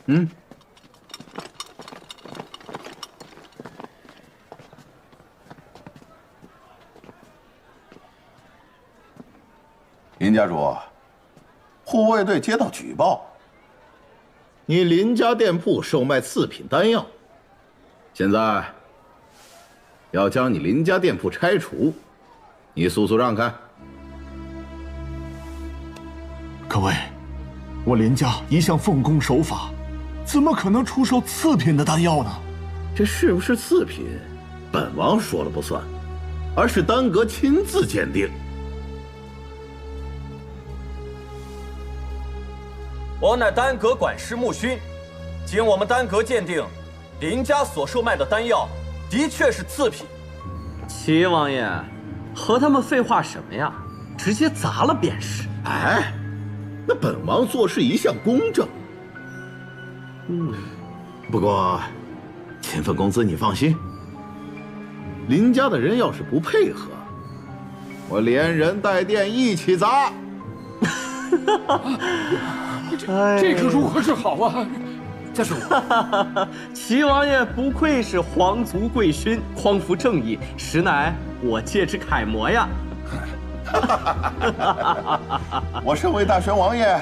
嗯。林家主，护卫队接到举报，你林家店铺售卖次品丹药，现在要将你林家店铺拆除，你速速让开！各位，我林家一向奉公守法，怎么可能出售次品的丹药呢？这是不是次品，本王说了不算，而是丹阁亲自鉴定。我乃丹阁管事木勋，经我们丹阁鉴定，林家所售卖的丹药的确是次品。齐王爷，和他们废话什么呀？直接砸了便是。哎，那本王做事一向公正。不过，秦奋公子你放心，林家的人要是不配合，我连人带店一起砸。这可如何是好啊！家主，齐王爷不愧是皇族贵勋，匡扶正义，实乃我界之楷模呀！我身为大玄王爷，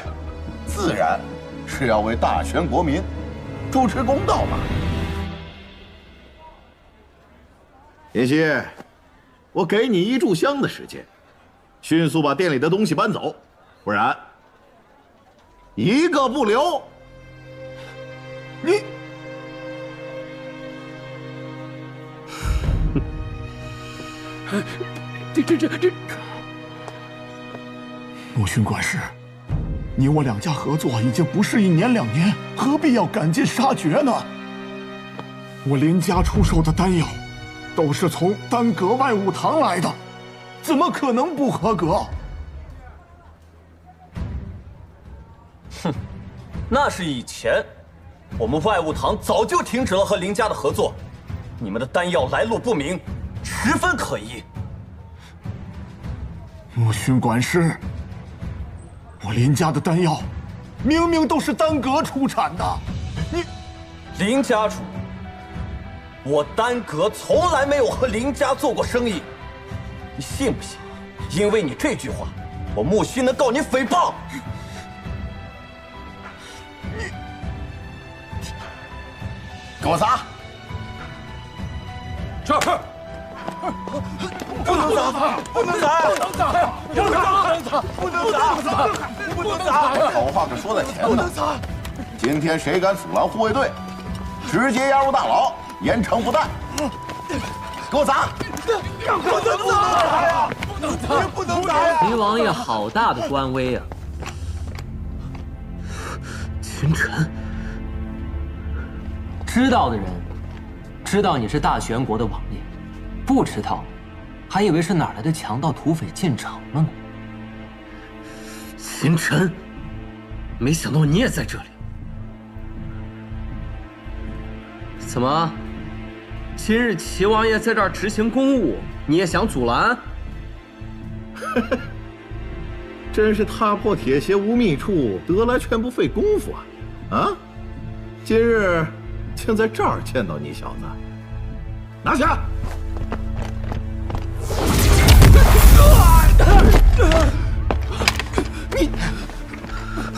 自然是要为大全国民主持公道嘛。林夕，我给你1炷香的时间，迅速把店里的东西搬走，不然一个不留。你，这，木勋管事，你我两家合作已经不是1年2年，何必要赶尽杀绝呢？我林家出售的丹药，都是从丹阁外武堂来的，怎么可能不合格？哼，那是以前，我们外务堂早就停止了和林家的合作。你们的丹药来路不明，十分可疑。木勋管事，我林家的丹药，明明都是丹阁出产的，你，林家主，我丹阁从来没有和林家做过生意，你信不信？因为你这句话，我木须能告你诽谤。给我砸！是。不能砸！不能砸！不能砸呀！不能砸！不能砸！不能砸！好话可说在前头。不能砸！今天谁敢阻拦护卫队，直接押入大牢，严惩不贷。给我砸！不能砸呀！不能砸！不能砸呀！齐王爷好大的官威啊！秦晨，知道的人知道你是大玄国的王爷，不知道还以为是哪来的强盗土匪进城了呢。秦晨，没想到你也在这里。怎么，今日齐王爷在这儿执行公务，你也想阻拦？真是踏破铁鞋无觅处，得来全不费工夫啊！啊，今日竟在这儿见到你小子，拿下！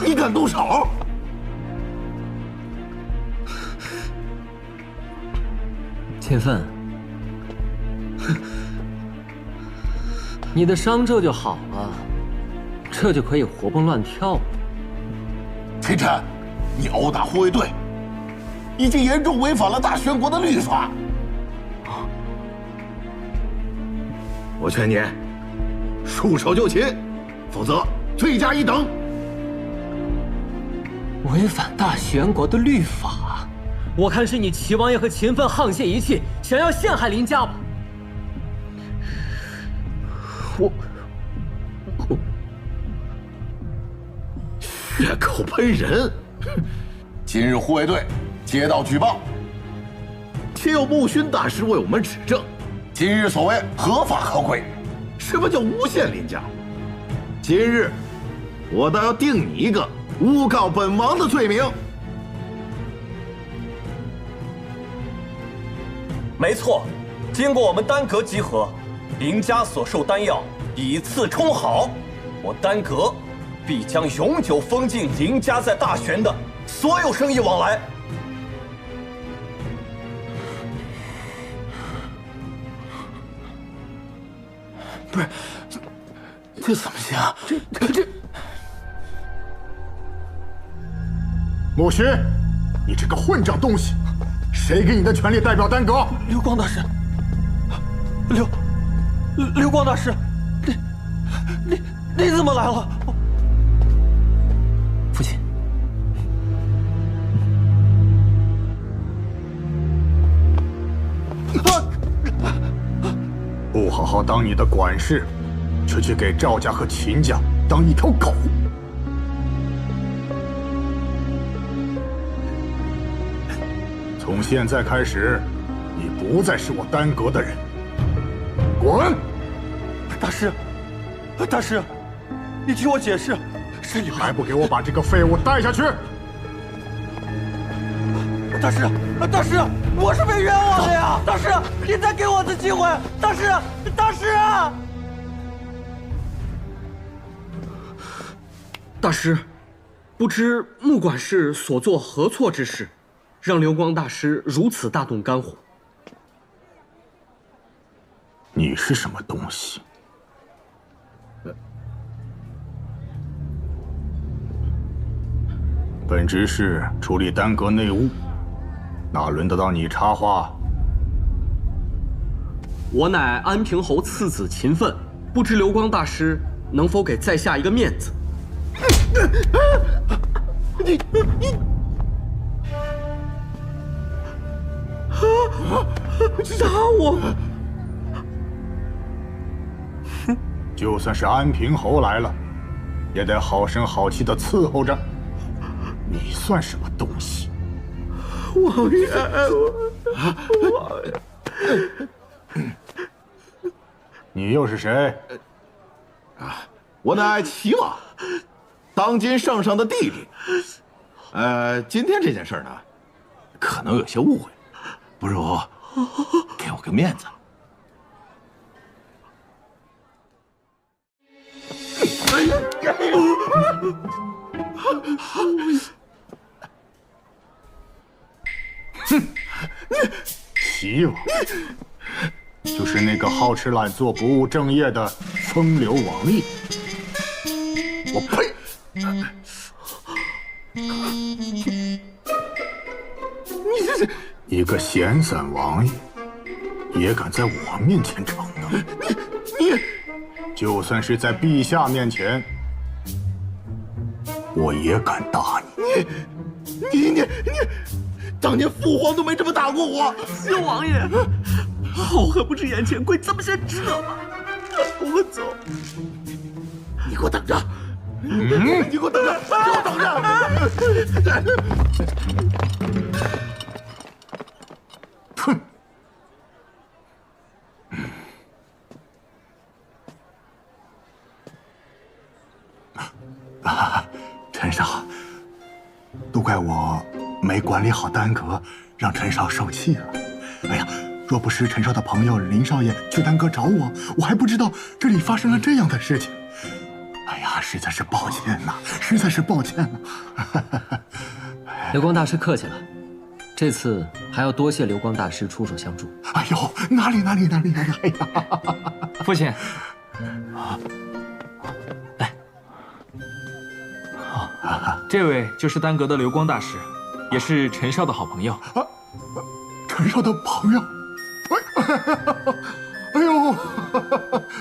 你敢动手？秦奋，你的伤这就好了，这就可以活蹦乱跳了。秦晨，你殴打护卫队，已经严重违反了大宣国的律法。我劝你束手就擒，否则罪加一等。违反大玄国的律法，我看是你齐王爷和秦奋沆瀣一气，想要陷害林家吧？我血口喷人！今日护卫队接到举报，且有木勋大师为我们指证，今日所谓合法合规，什么叫诬陷林家？今日我倒要定你一个诬告本王的罪名。没错，经过我们丹阁集合，林家所售丹药以次充好，我丹阁必将永久封禁林家在大玄的所有生意往来。不是，这怎么行啊？这，木须，你这个混账东西，谁给你的权利代表丹阁？流光大师，流光大师，你怎么来了？父亲，不好好当你的管事，却去给赵家和秦家当一条狗。从现在开始，你不再是我丹阁的人，滚！大师，你听我解释，是你还不给我把这个废物带下去！大师，我是被冤枉的呀！大师，你再给我次机会！大师！大师，不知木管事所做何错之事，让流光大师如此大动肝火？你是什么东西？本执事处理丹阁内务，哪轮得到你插话？我乃安平侯次子秦奋，不知流光大师能否给在下一个面子？你打我！就算是安平侯来了，也得好声好气的伺候着。你算什么东西？王爷，王爷，你又是谁？我乃齐王，当今圣上的弟弟。今天这件事呢，可能有些误会，不如给我个面子。齐王，就是那个好吃懒做、不务正业的风流王爷。我呸！你这是一个闲散王爷，也敢在我面前逞能？你，就算是在陛下面前，我也敢打你。你，当年父皇都没这么打过我。小王爷，好汉不知眼前亏，咱们先知道吧。我走。你给我等着！你给我等着！给我等着！哼！陈少，都怪我没管理好丹阁，让陈少受气了。哎呀，若不是陈少的朋友林少爷去丹阁找我，我还不知道这里发生了这样的事情。哎呀，实在是抱歉呐，实在是抱歉呐。流光大师客气了，这次还要多谢流光大师出手相助。哎呦，哪里！哎呀，父亲，来，这位就是丹阁的流光大师，也是陈少的好朋友。陈少的朋友，哎呦，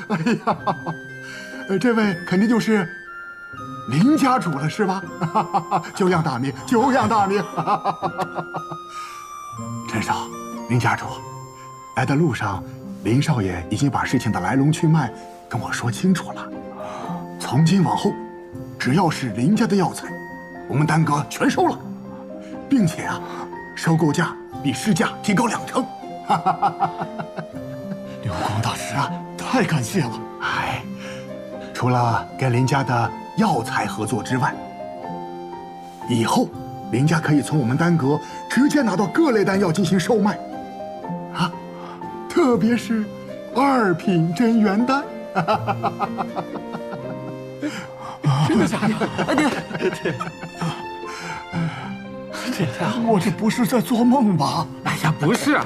哎呀，这位肯定就是林家主了，是吧？久仰大名，久仰大名。陈少，林家主，来的路上，林少爷已经把事情的来龙去脉跟我说清楚了。从今往后，只要是林家的药材，我们丹阁全收了，并且啊，收购价比市价提高2成。流光大师啊，太感谢了！哎，除了跟林家的药材合作之外，以后林家可以从我们丹阁直接拿到各类丹药进行售卖。啊，特别是2品真元丹。真的假的？哎，对，这太好了。我这不是在做梦吧？哎呀，不是。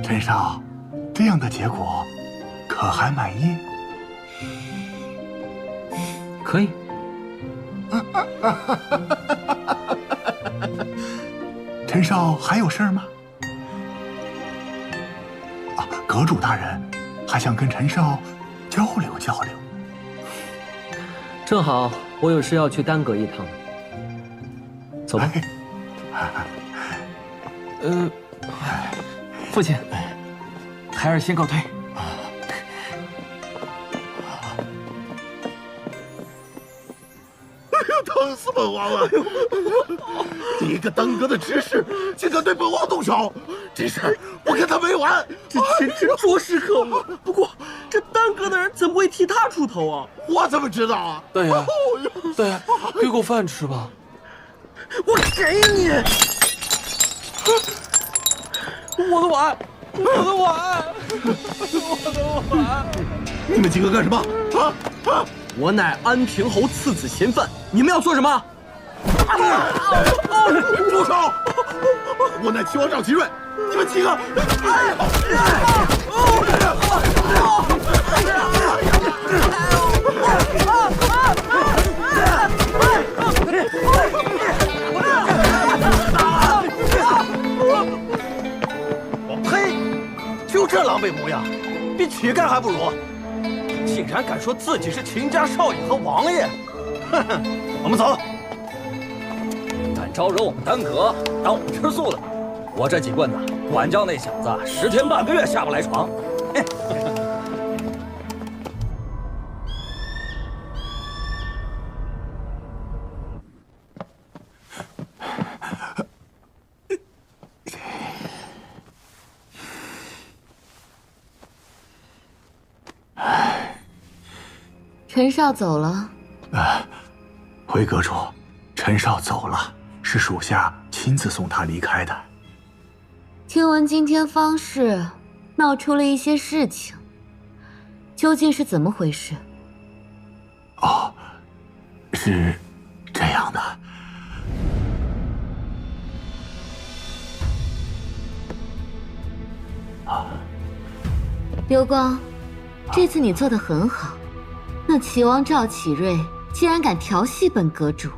陈少，这样的结果可还满意？可以。陈少还有事儿吗？啊，阁主大人还想跟陈少交流交流。正好我有事要去丹阁一趟，走吧。父亲，孩儿先告退。疼死本王了！你一个丹阁的执事，竟敢对本王动手，这事儿我跟他没完！这简直着实可恶。不过这丹阁的人怎么会替他出头啊？我怎么知道啊？大爷，大爷，给口饭吃吧。我给你，我的碗，我的碗，我的碗！你们几个干什么？我乃安平侯次子嫌犯，你们要做什么？住手！我乃齐王赵其瑞，你们几个，我呸！就这狼狈模样，比乞丐还不如！竟然敢说自己是秦家少爷和王爷！哼哼，我们走。敢招惹我们丹阁，当我们吃素的？我这几棍子，管教那小子10天半个月下不来床。哼！陈少走了。回阁主，陈少走了，是属下亲自送他离开的。听闻今天方氏闹出了一些事情，究竟是怎么回事？哦，是这样的。刘光，这次你做得很好。那齐王赵启瑞竟然敢调戏本阁主，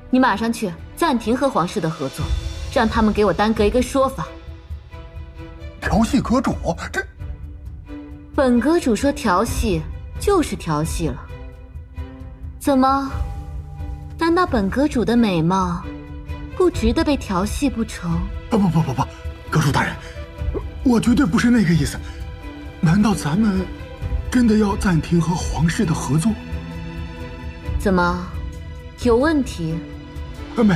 你马上去暂停和皇室的合作，让他们给我丹阁一个说法。调戏阁主？这……本阁主说调戏就是调戏了。怎么？难道本阁主的美貌不值得被调戏不成？不，阁主大人，我绝对不是那个意思。难道咱们真的要暂停和皇室的合作？怎么，有问题？没。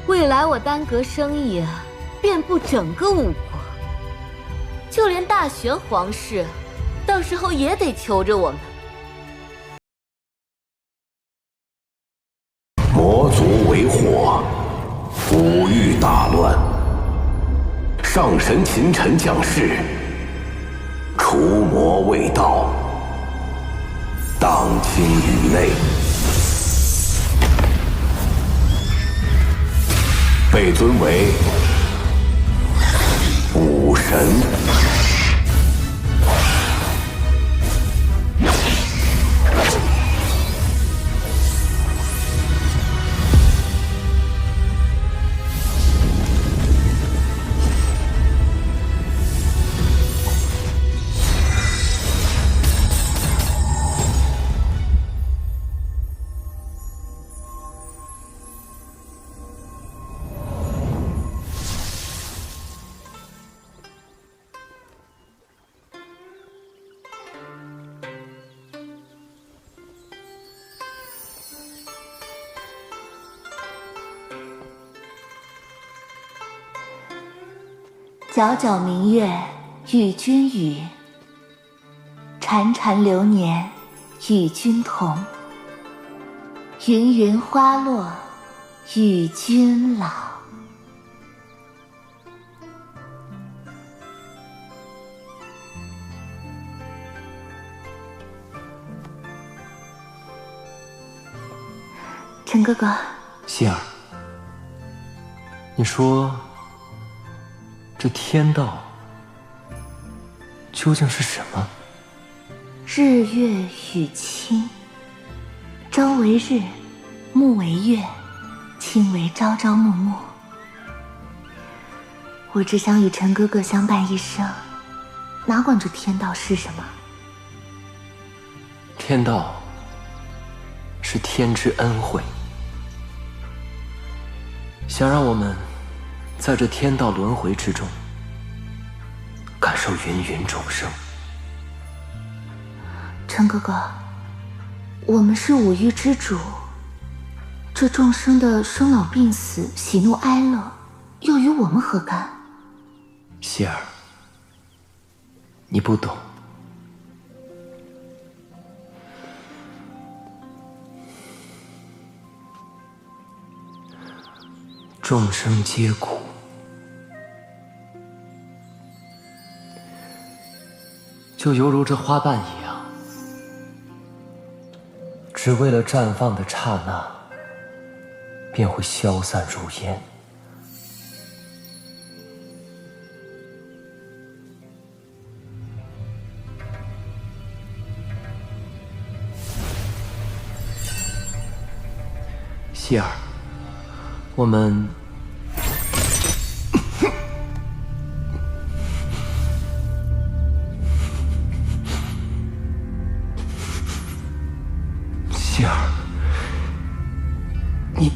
未来我丹阁生意遍布整个吴国，就连大玄皇室，到时候也得求着我们。魔族为祸，五域大乱。上神秦尘降世，除魔未到，荡清宇内，被尊为武神。皎皎明月与君语，潺潺流年与君同。云云花落与君老。陈哥哥，希儿，你说这天道究竟是什么？日月与清，朝为日，暮为月，清为朝朝暮暮。我只想与陈哥哥相伴一生，哪管这天道是什么？天道是天之恩惠，想让我们在这天道轮回之中感受芸芸众生。陈哥哥，我们是五欲之主，这众生的生老病死、喜怒哀乐，又与我们何干？希儿，你不懂。众生皆苦，就犹如这花瓣一样，只为了绽放的刹那，便会消散如烟。希儿，我们希儿，你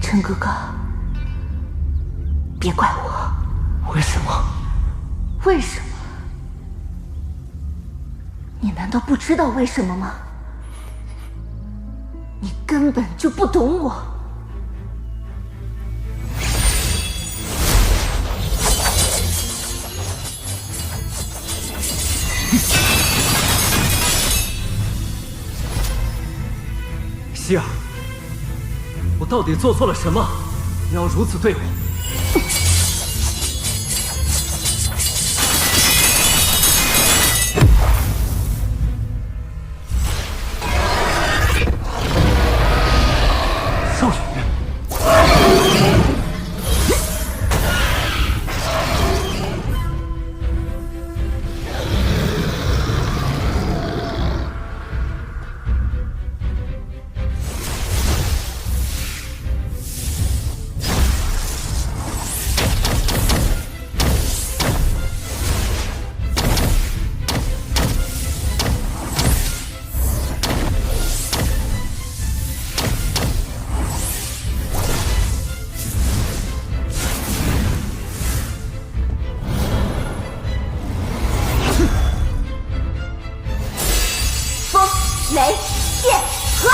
陈哥哥，别怪我。为什么？为什么？你难道不知道为什么吗？你根本就不懂我。希儿，我到底做错了什么？你要如此对我？少羽，雷电河。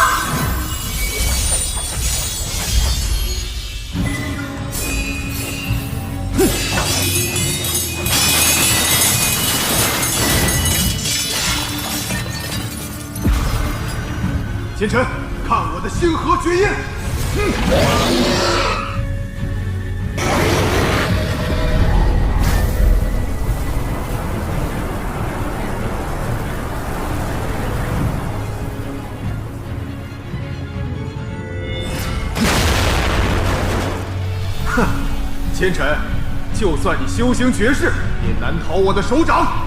奸臣，看我的星河绝印！哼，奸臣，就算你修行绝世，也难逃我的手掌。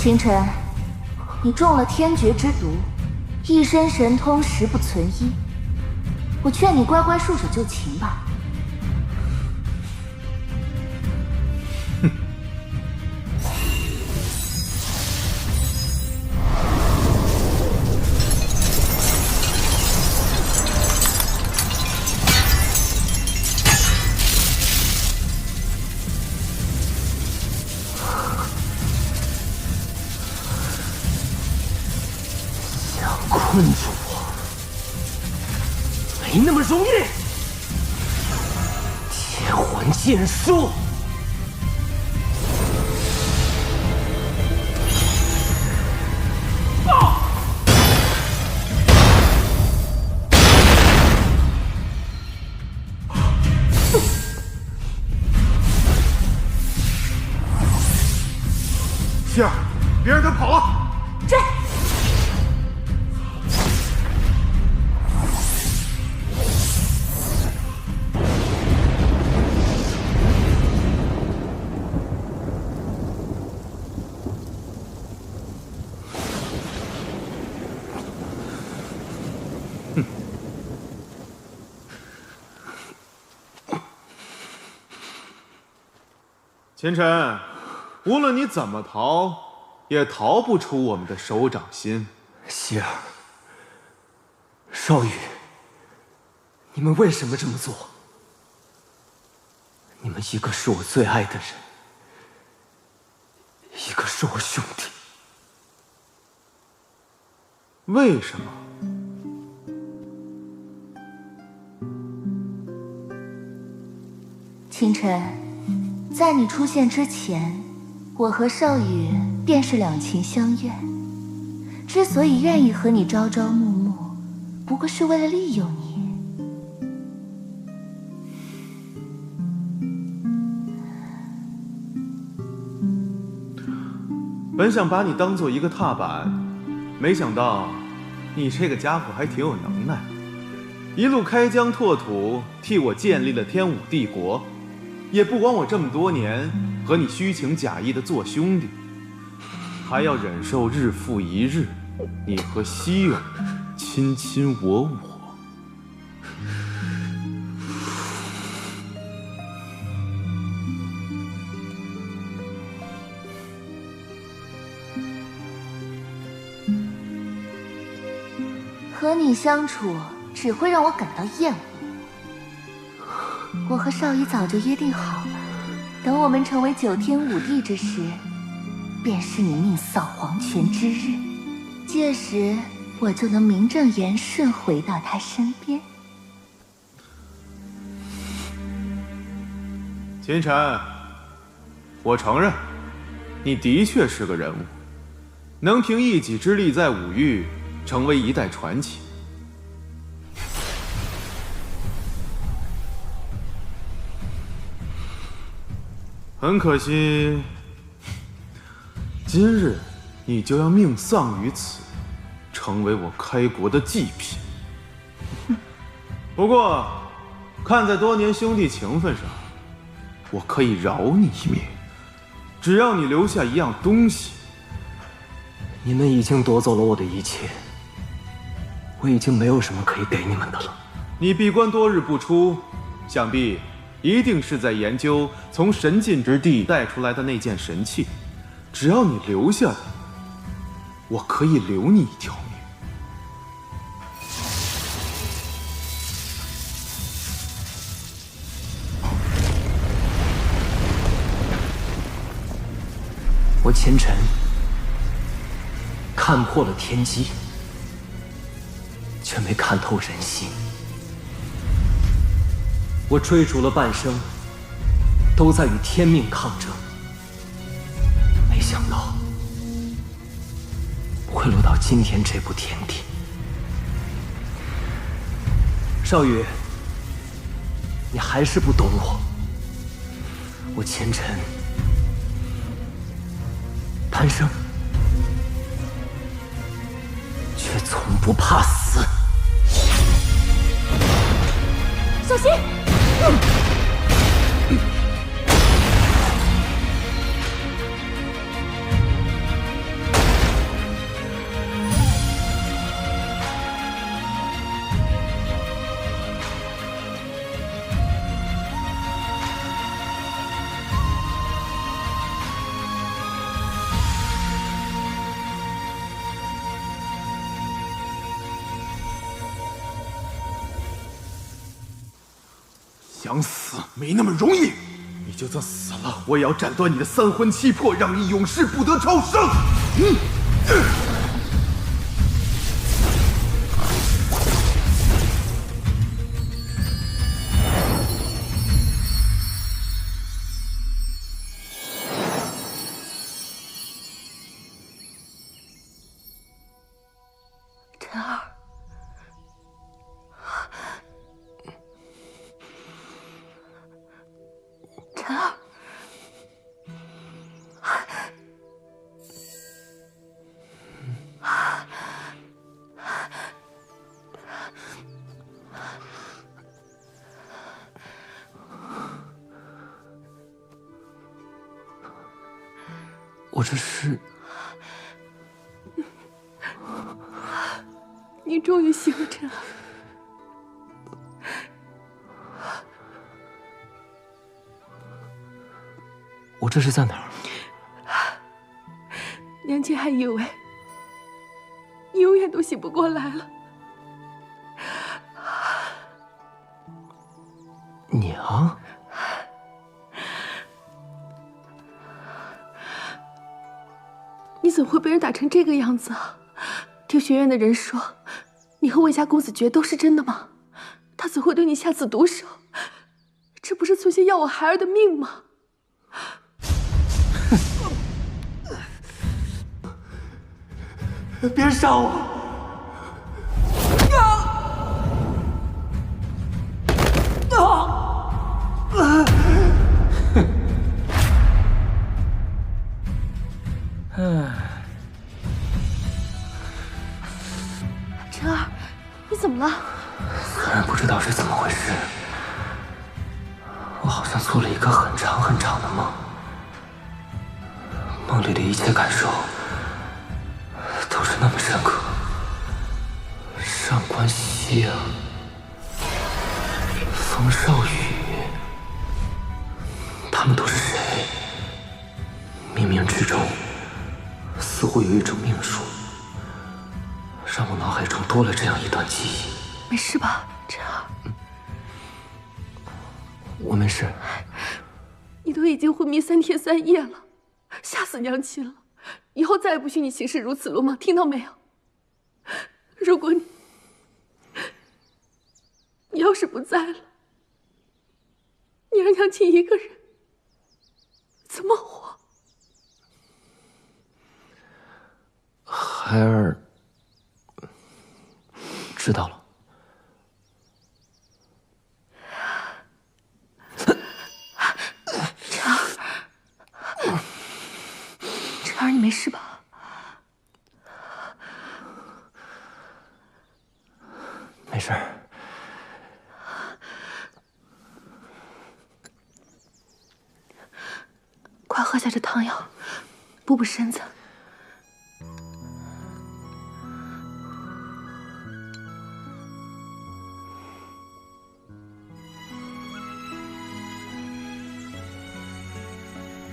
清晨，你中了天绝之毒，一身神通十不存一。我劝你乖乖束手就擒吧。困住我，没那么容易。天魂剑术，希儿，别让他跑了！追！秦晨，无论你怎么逃，也逃不出我们的手掌心。希儿，少羽，你们为什么这么做？你们一个是我最爱的人，一个是我兄弟。为什么？清晨，在你出现之前，我和少羽便是两情相悦。之所以愿意和你朝朝暮暮，不过是为了利用你。本想把你当做一个踏板，没想到你这个家伙还挺有能耐，一路开疆拓土，替我建立了天武帝国，也不管我这么多年和你虚情假意的做兄弟，还要忍受日复一日你和希儿卿卿我我。和你相处只会让我感到厌恶。我和少羽早就约定好了，等我们成为9天5地之时，便是你命丧黄泉之日。届时我就能名正言顺回到他身边。秦晨，我承认，你的确是个人物，能凭一己之力在五域成为一代传奇。很可惜，今日你就要命丧于此，成为我开国的祭品。不过，看在多年兄弟情分上，我可以饶你一命，只要你留下一样东西。你们已经夺走了我的一切，我已经没有什么可以给你们的了。你闭关多日不出，想必一定是在研究从神禁之地带出来的那件神器。只要你留下的，我可以留你一条命。我前尘看破了天机，却没看透人心。我追逐了半生，都在与天命抗争，没想到会落到今天这步田地。少羽，你还是不懂我。我前尘贪生，却从不怕死。小心！想死没那么容易，你就算死了，我也要斩断你的三魂七魄，让你永世不得超生。陈儿，陈儿，我这是……你终于醒了，陈儿。我这是在哪儿？娘亲还以为你永远都醒不过来了。娘，你怎么会被人打成这个样子啊？听学院的人说，你和魏家公子爵都是真的吗？他怎会对你下此毒手？这不是存心要我孩儿的命吗？别杀我！陈儿，你怎么了？虽然不知道是怎么回事，我好像做了一个很长很长的梦，梦里的一切感受都是那么深刻。上官希阳、冯少宇，他们都是谁？冥冥之中，似乎有一种命数，让我脑海中多了这样一段记忆。没事吧，陈儿？我没事。你都已经昏迷3天3夜了，吓死娘亲了！以后再也不许你行事如此鲁莽，听到没有？如果你要是不在了，你让娘亲一个人怎么活？孩儿知道了。陈儿，你没事吧？没事。快喝下这汤药，补补身子。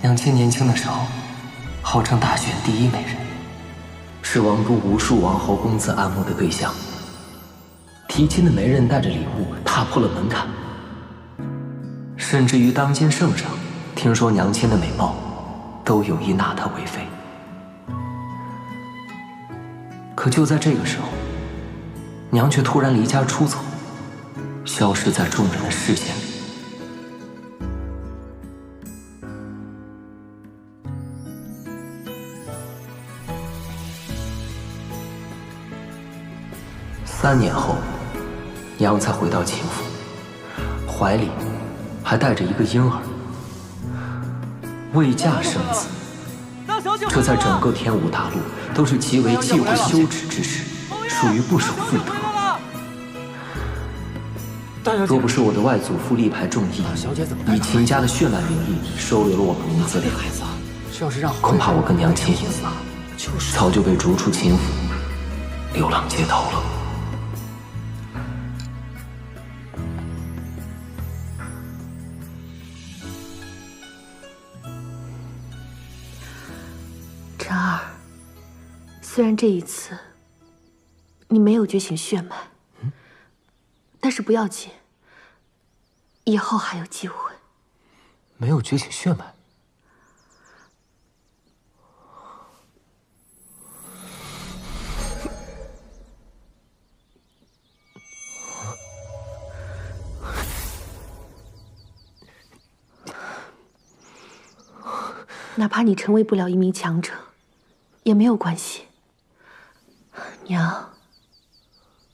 娘亲年轻的时候，号称大选第一美人，是王都无数王侯公子爱慕的对象。提亲的媒人带着礼物踏破了门槛，甚至于当今圣上听说娘亲的美貌，都有意纳她为妃。可就在这个时候，娘却突然离家出走，消失在众人的视线里。3年后，娘才回到秦府，怀里还带着一个婴儿。未嫁生子，这在整个天武大陆都是极为忌讳羞耻之事，属于不守妇德。若不是我的外祖父力排众议，以秦家的血脉名义收留了我们母子俩，恐怕我跟娘亲早就被逐出秦府，流浪街头了。陈儿，虽然这一次你没有觉醒血脉，但是不要紧，以后还有机会。没有觉醒血脉。哪怕你成为不了一名强者，也没有关系。娘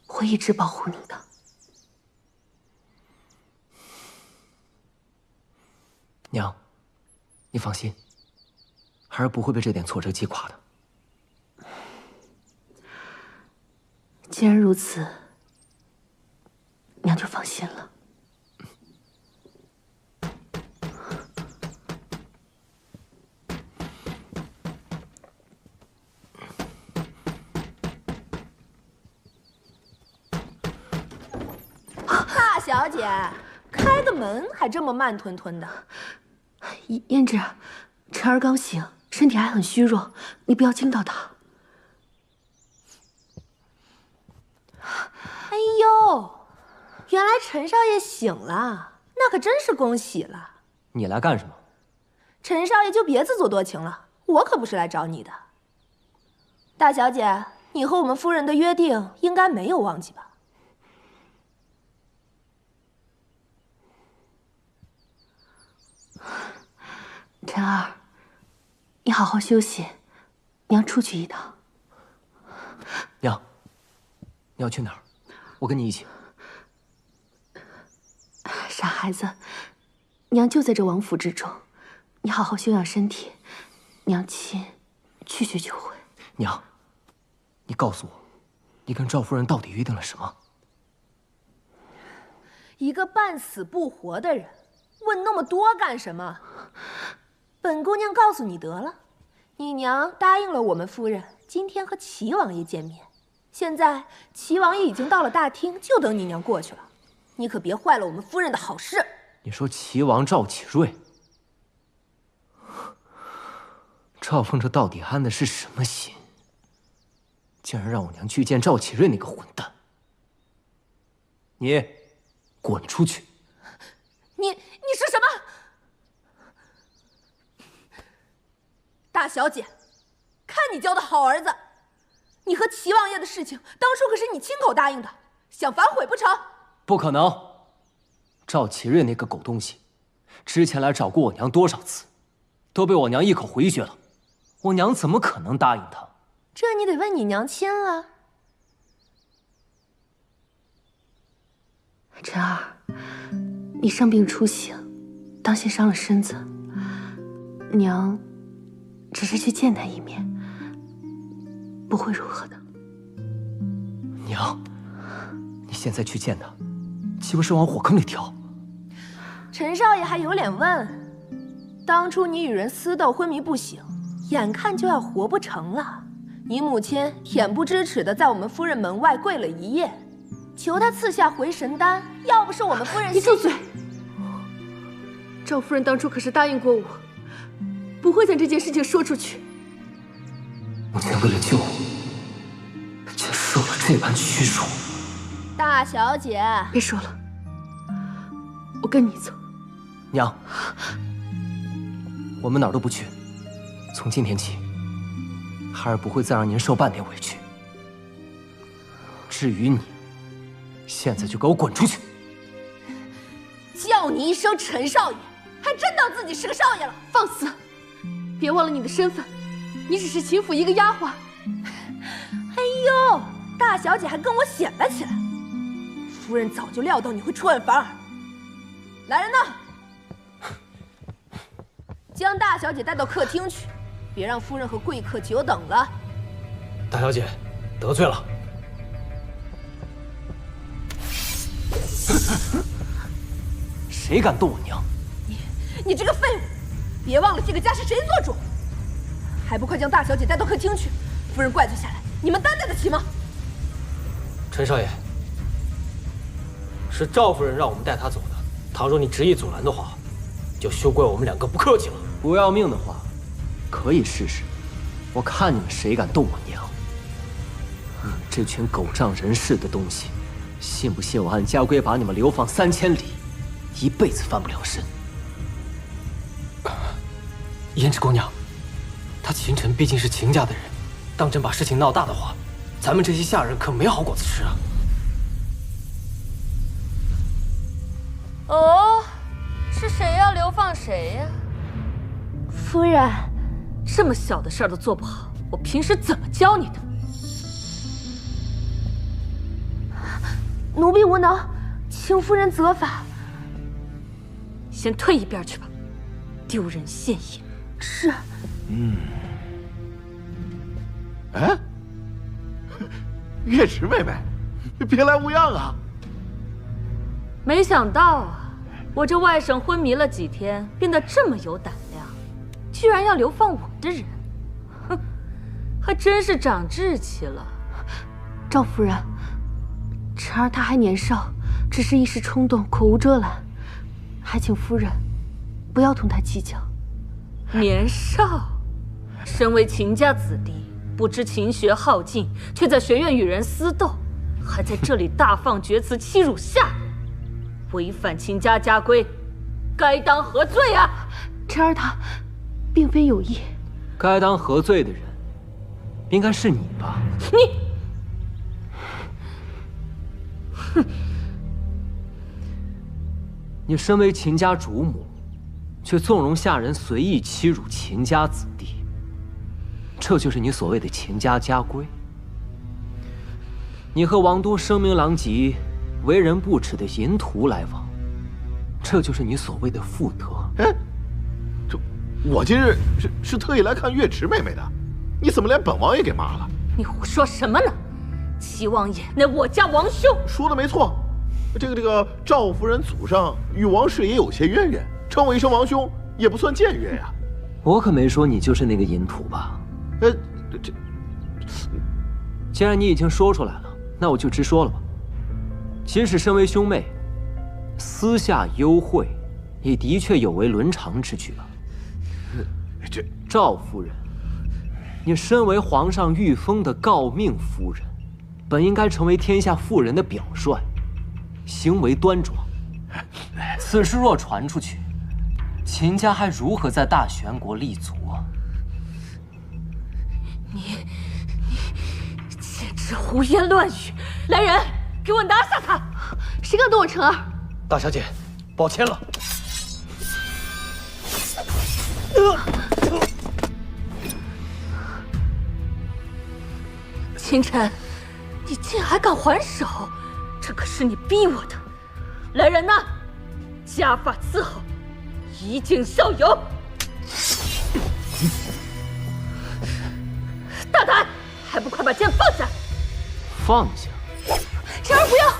会一直保护你的。娘，你放心，孩儿不会被这点挫折击垮的。既然如此，娘就放心了。大小姐，开个门还这么慢吞吞的。胭脂，晨儿刚醒，身体还很虚弱，你不要惊到她。哎呦，原来陈少爷醒了，那可真是恭喜了。你来干什么？陈少爷就别自作多情了，我可不是来找你的。大小姐，你和我们夫人的约定应该没有忘记吧？晨儿，你好好休息，娘出去一趟。娘，你要去哪儿？我跟你一起。傻孩子，娘就在这王府之中，你好好休养身体，娘亲去学就回。娘，你告诉我，你跟赵夫人到底约定了什么？一个半死不活的人，问那么多干什么？本姑娘告诉你得了，你娘答应了我们夫人今天和齐王爷见面，现在齐王爷已经到了大厅，就等你娘过去了。你可别坏了我们夫人的好事。你说齐王赵启瑞，赵凤这到底安的是什么心？竟然让我娘去见赵启瑞那个混蛋！你滚出去！你是什么？大小姐，看你教的好儿子！你和齐王爷的事情，当初可是你亲口答应的，想反悔不成？不可能！赵启瑞那个狗东西，之前来找过我娘多少次，都被我娘一口回绝了。我娘怎么可能答应他？这你得问你娘亲了。晨儿，你伤病初醒，当心伤了身子。娘只是去见他一面，不会如何的。娘，你现在去见他，岂不是往火坑里跳？陈少爷还有脸问？当初你与人私斗昏迷不醒，眼看就要活不成了，你母亲恬不知耻的在我们夫人门外跪了一夜，求她赐下回神丹。要不是我们夫人……你住嘴！赵夫人当初可是答应过我，不会将这件事情说出去。母亲为了救我，竟受了这般屈辱。大小姐，别说了，我跟你走。娘，我们哪儿都不去。从今天起，孩儿不会再让您受半点委屈。至于你，现在就给我滚出去！叫你一声陈少爷，还真当自己是个少爷了？放肆！别忘了你的身份，你只是秦府一个丫鬟。哎呦，大小姐还跟我显摆起来。夫人早就料到你会出尔反尔。来人呐，将大小姐带到客厅去，别让夫人和贵客久等了。大小姐，得罪了。谁敢动我娘？你这个废物！别忘了这个家是谁做主，还不快将大小姐带到客厅去！夫人怪罪下来，你们担待得起吗？陈少爷，是赵夫人让我们带她走的。倘若你执意阻拦的话，就休怪我们两个不客气了。不要命的话，可以试试，我看你们谁敢动我娘！你们这群狗仗人势的东西，信不信我按家规把你们流放3000里，一辈子翻不了身。胭脂姑娘，他秦晨毕竟是秦家的人，当真把事情闹大的话，咱们这些下人可没好果子吃啊！哦，是谁要流放谁呀？夫人，这么小的事儿都做不好，我平时怎么教你的？奴婢无能，请夫人责罚。先退一边去吧，丢人现眼。是。哎，月池妹妹，别来无恙啊！没想到啊，我这外甥昏迷了几天，变得这么有胆量，居然要流放我的人，哼，还真是长志气了。赵夫人，晨儿她还年少，只是一时冲动，口无遮拦，还请夫人不要同她计较。年少，身为秦家子弟，不知勤学好进，却在学院与人私斗，还在这里大放厥词，欺辱下人，违反秦家家规，该当何罪啊？晨儿她并非有意，该当何罪的人，应该是你吧？你身为秦家主母，却纵容下人随意欺辱秦家子弟，这就是你所谓的秦家家规。你和王都声名狼藉、为人不齿的淫徒来往，这就是你所谓的妇德。哎，我今日是特意来看月池妹妹的，你怎么连本王爷给骂了？你胡说什么呢？齐王爷，那我家王兄说的没错，这个赵夫人祖上与王氏也有些渊源，称我一声王兄也不算僭越呀。我可没说你就是那个淫徒吧？既然你已经说出来了，那我就直说了吧。即使身为兄妹，私下幽会，也的确有违伦常之举了。赵夫人，你身为皇上御封的诰命夫人，本应该成为天下妇人的表率，行为端庄。此事若传出去，秦家还如何在大玄国立足啊？你简直胡言乱语！来人，给我拿下他！谁敢动我晨儿？大小姐，抱歉了。秦晨，你竟还敢还手，这可是你逼我的！来人呐，家法伺候，以儆效尤。大胆，还不快把剑放下！放下！晨儿不要！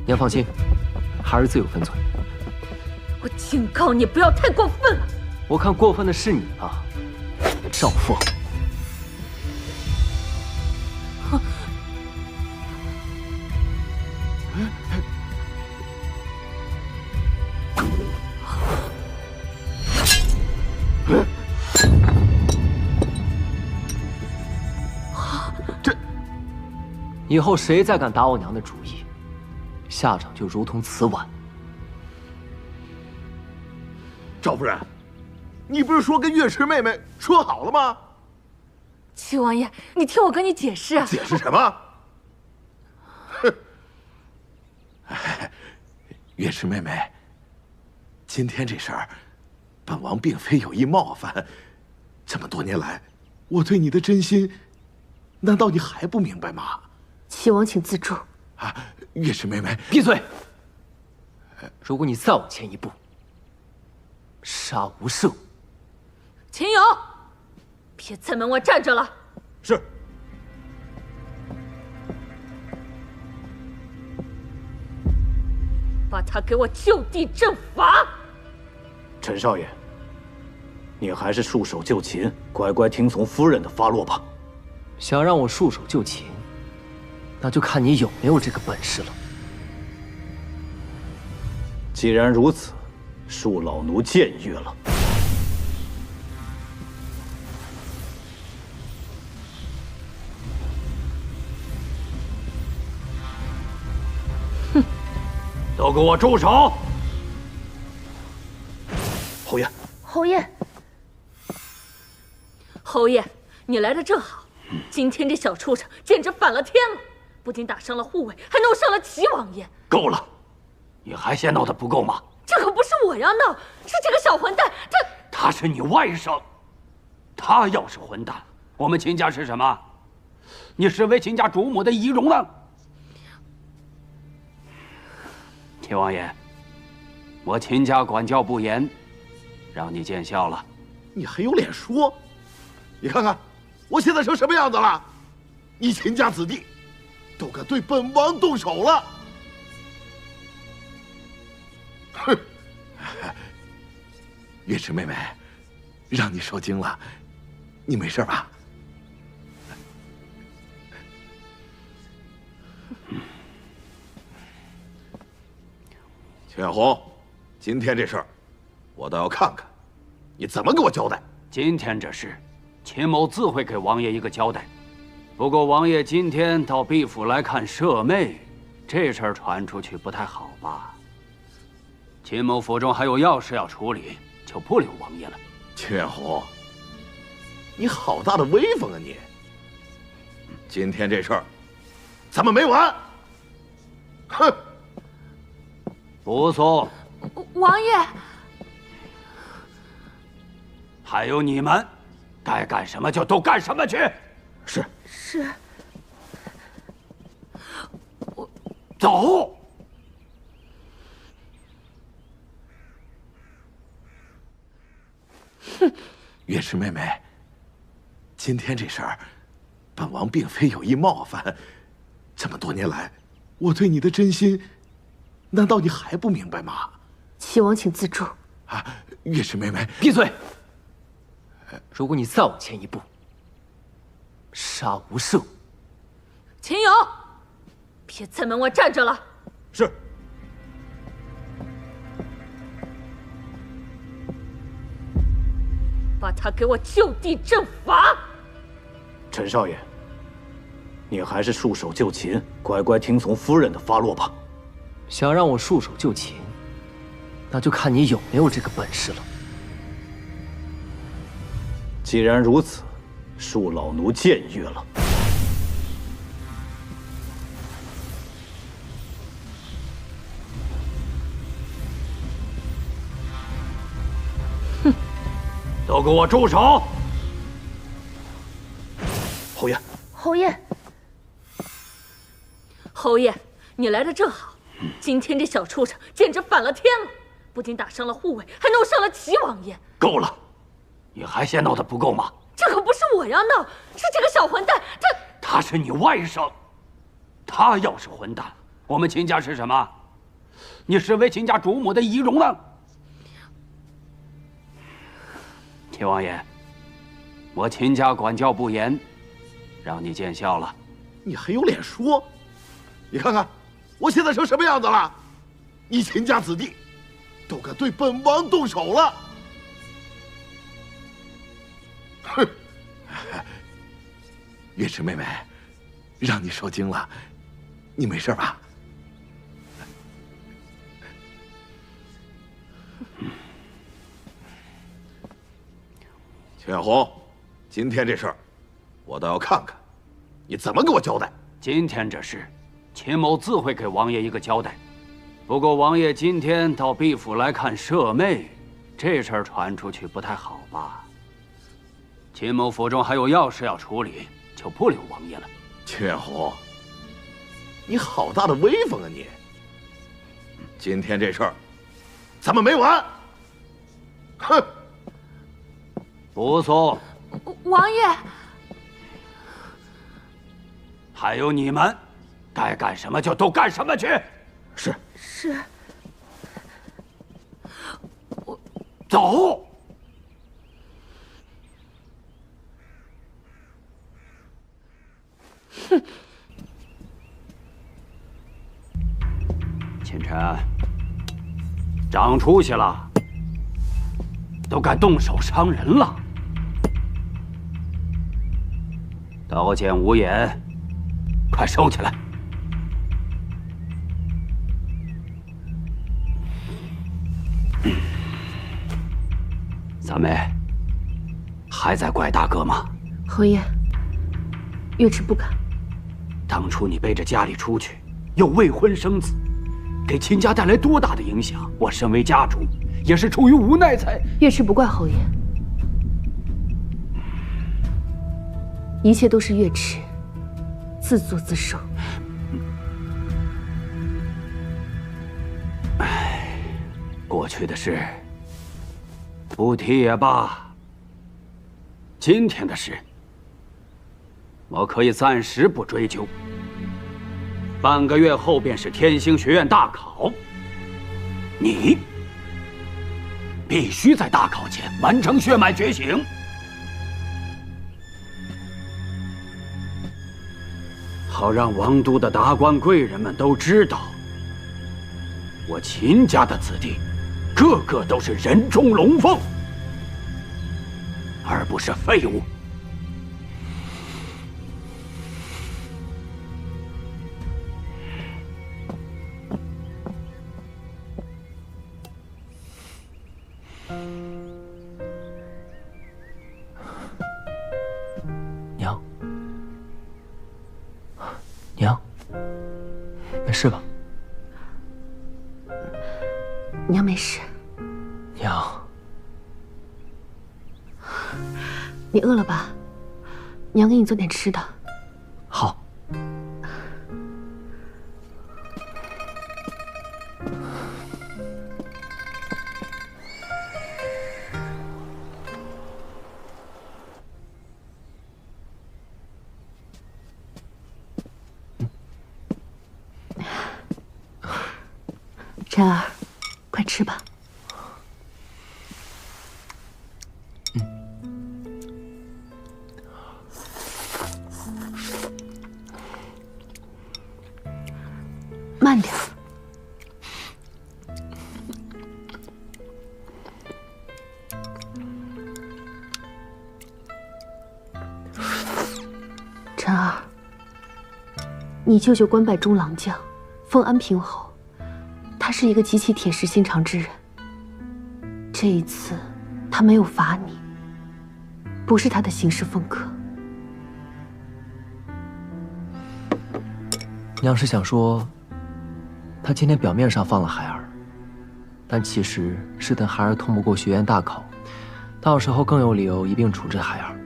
娘放心，孩儿自有分寸。我警告你，不要太过分了。我看过分的是你啊，赵凤。以后谁再敢打我娘的主意，下场就如同此晚。赵夫人，你不是说跟月池妹妹说好了吗？齐王爷，你听我跟你解释啊！解释什么？哼！月池妹妹，今天这事儿，本王并非有意冒犯。这么多年来，我对你的真心，难道你还不明白吗？齐王请自重。啊，月池妹妹，闭嘴！如果你再往前一步，杀无赦。秦勇，别在门外站着了。是。把他给我就地正法。陈少爷，你还是束手就擒，乖乖听从夫人的发落吧。想让我束手就擒，那就看你有没有这个本事了。既然如此，恕老奴僭越了。都给我住手！侯爷，侯爷，侯爷，你来的正好。今天这小畜生简直反了天了，不仅打伤了护卫，还弄伤了齐王爷。够了，你还嫌闹得不够吗？这可不是我要闹，是这个小混蛋，他是你外甥，他要是混蛋，我们秦家是什么？你身为秦家主母的仪容呢？秦王爷，我秦家管教不严，让你见笑了。你还有脸说？你看看，我现在成什么样子了？你秦家子弟都敢对本王动手了！哼！月池妹妹，让你受惊了，你没事吧？秦远红，今天这事儿，我倒要看看，你怎么给我交代。今天这事，秦某自会给王爷一个交代。不过王爷今天到毕府来看舍妹，这事儿传出去不太好吧？秦某府中还有要事要处理，就不留王爷了。秦远红，你好大的威风啊你！今天这事儿，咱们没完！哼！不送。王爷，还有你们，该干什么就都干什么去。是。是。走。哼，月池妹妹，今天这事儿，本王并非有意冒犯。这么多年来，我对你的真心，难道你还不明白吗？齐王，请自重。啊，月池妹妹，闭嘴！如果你再往前一步，杀无赦。秦勇，别在门外站着了。是。把他给我就地正法。陈少爷，你还是束手就擒，乖乖听从夫人的发落吧。想让我束手就擒，那就看你有没有这个本事了。既然如此，恕老奴僭越了。哼！都给我住手！侯爷，侯爷，侯爷，你来的正好。今天这小畜生简直反了天了，不仅打伤了护卫，还弄伤了齐王爷。够了，你还嫌闹得不够吗？这可不是我要闹，是这个小混蛋，他是你外甥，他要是混蛋，我们秦家是什么？你身为秦家主母的仪容呢？秦王爷，我秦家管教不严，让你见笑了。你还有脸说？你看看，我现在成什么样子了？你秦家子弟都敢对本王动手了！哼！月池妹妹，让你受惊了，你没事吧？秦远红，今天这事儿，我倒要看看，你怎么给我交代。今天这事，秦某自会给王爷一个交代。不过王爷今天到毕府来看舍妹，这事儿传出去不太好吧？秦某府中还有要事要处理，就不留王爷了。秦远红，你好大的威风啊你！今天这事儿，咱们没完！哼！不送。王爷，还有你们，该干什么就都干什么去。是。是。走。哼！秦晨，长出息了，都敢动手伤人了。刀剑无眼，快收起来。三妹，还在怪大哥吗？侯爷，月池不敢。当初你背着家里出去，又未婚生子，给秦家带来多大的影响？我身为家主，也是出于无奈才……月池不怪侯爷，一切都是月池自作自受。过去的事不提也罢。今天的事，我可以暂时不追究。半个月后便是天星学院大考，你必须在大考前完成血脉觉醒。好让王都的达官贵人们都知道，我秦家的子弟个个都是人中龙凤，而不是废物。娘，娘，没事吧？娘没事。娘，你饿了吧？娘给你做点吃的。好。晨儿，快吃吧。慢点。晨儿，你舅舅官拜中郎将，封安平侯。他是一个极其铁石心肠之人。这一次，他没有罚你，不是他的行事风格。娘是想说，他今天表面上放了孩儿，但其实是等孩儿通不过学院大考，到时候更有理由一并处置孩儿。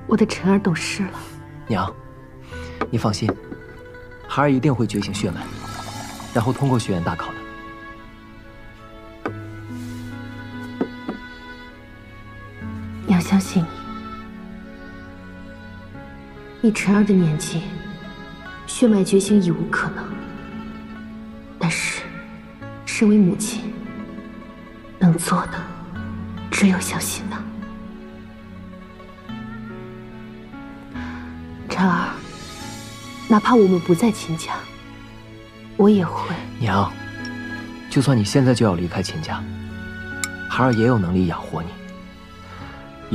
我的晨儿懂事了。娘，你放心，孩儿一定会觉醒血脉，然后通过学院大考的。娘相信你。以晨儿的年纪，血脉觉醒已无可能。但是，身为母亲，能做的只有相信她。晨儿，哪怕我们不在秦家，我也会。娘，就算你现在就要离开秦家，孩儿也有能力养活你，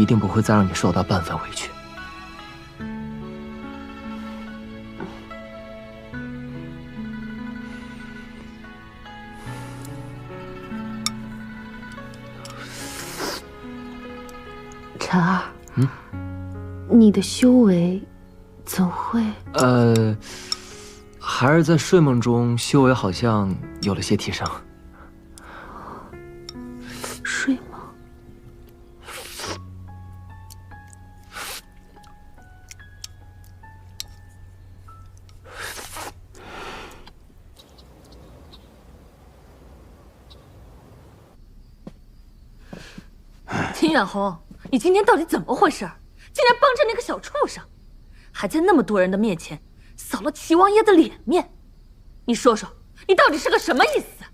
一定不会再让你受到半分委屈。晨儿，你的修为怎会？孩儿在睡梦中修为好像有了些提升。睡梦。秦远红，你今天到底怎么回事？竟然帮着那个小畜生，还在那么多人的面前扫了齐王爷的脸面。你说说，你到底是个什么意思？